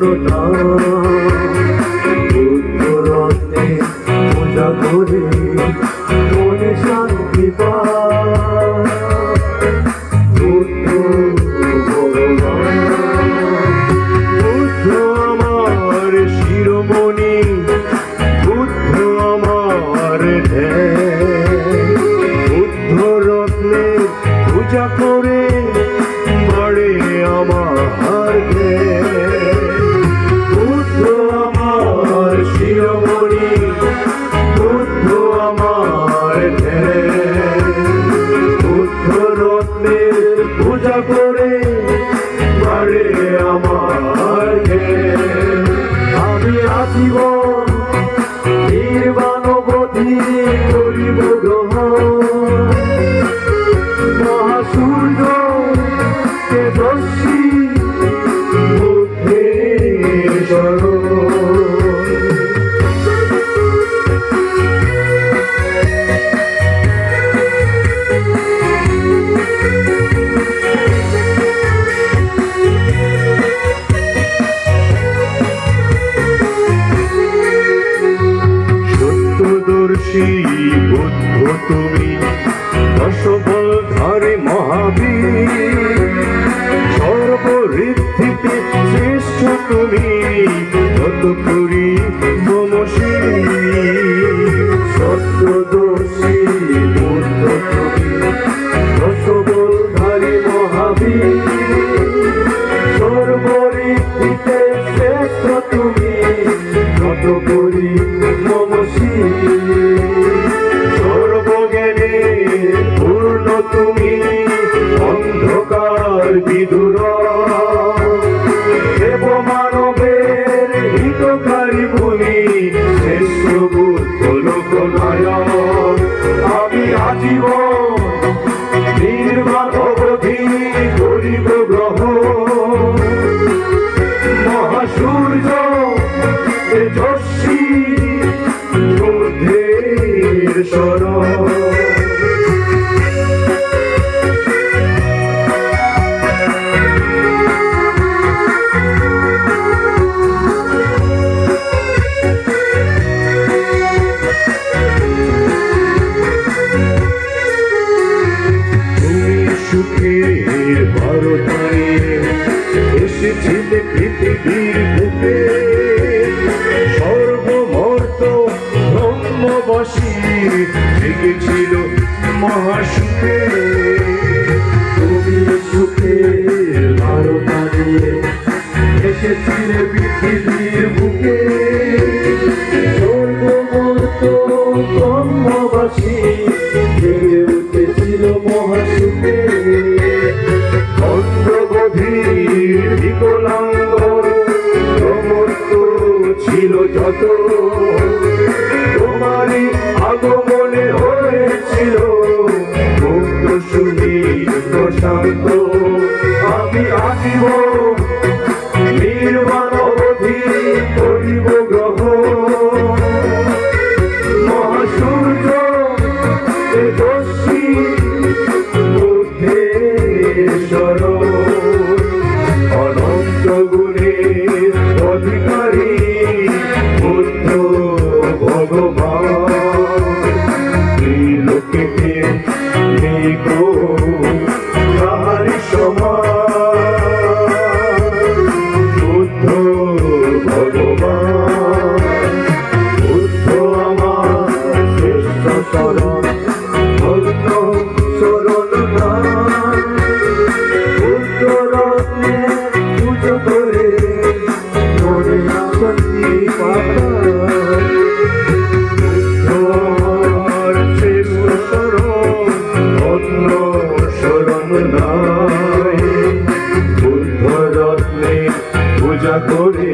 corona Buddha রত্নে পূজা করে মনে শান্তি পায় বুদ্ধ ভগবান বুদ্ধ আমার শিরোমণি বুদ্ধ আমার বুদ্ধ রত্নে পূজা করে বাড়ে আমার বুদ্ধ আমার শিরোমণি বুদ্ধ আমার বুদ্ধ রত্নের পূজা করে বাড়ে আমার আমি আজীবন নির্বাণবধি করিব গ্রহণ মহাসূর্য তেজস্বী বুদ্ধের শরণ সত্যদর্শী বুদ্ধ তুমি দশবলধারী মহাবীর সর্বঋদ্ধিতে শ্রেষ্ঠ তুমি যত করি মমশী সত্যদর্শী বুদ্ধ তুমি দশবলধারী মহাবীর সর্বঋদ্ধিতে শ্রেষ্ঠ তুমি যত করি মমশী সর্বজ্ঞানে পূর্ণ তুমি অন্ধকার বিদুর দেব মানবের হিতকারী ভূমি শ্রেষ্ঠ বুদ্ধ লোকনায়ক আমি আজীবন নির্বাণ অবধি করিব গ্রহণ মহাসূর্য তেজস্বী বুদ্ধের শরণ সুখের ভারতারে এসেছিলে পৃথিবীর বুকে সর্বমর্ত ব্রহ্মবাসী জেগেছিল মহাসুখে তুমি সুখের ভারতারে এসেছিলে পৃথিবীর বুকে সর্বমর্ত ব্রহ্মবাসী জেগে উঠেছিল মহাসুখে অন্ধবধির বিকলাঙ্গ সমস্ত ছিল যত তোমারই আগমনে হয়েছিল মুক্ত সুনীল প্রশান্ত আমি আজীবন নির্বাণ অবধি করিব গ্রহণ মহাসূর্য তেজস্বী অনন্ত গুণের অধিকারী বুদ্ধ ভগবান ত্রিলোকেতে নেই গো তাহারি সমান বুদ্ধ ভগবান বুদ্ধ আমার শ্রেষ্ঠ শরণ ধন্য শরণ রত্নে পুজো করে মনে শান্তি পাতার শ্রেষ্ঠ শরণ অন্য শরণ নাই বুদ্ধ রত্নে পূজা করে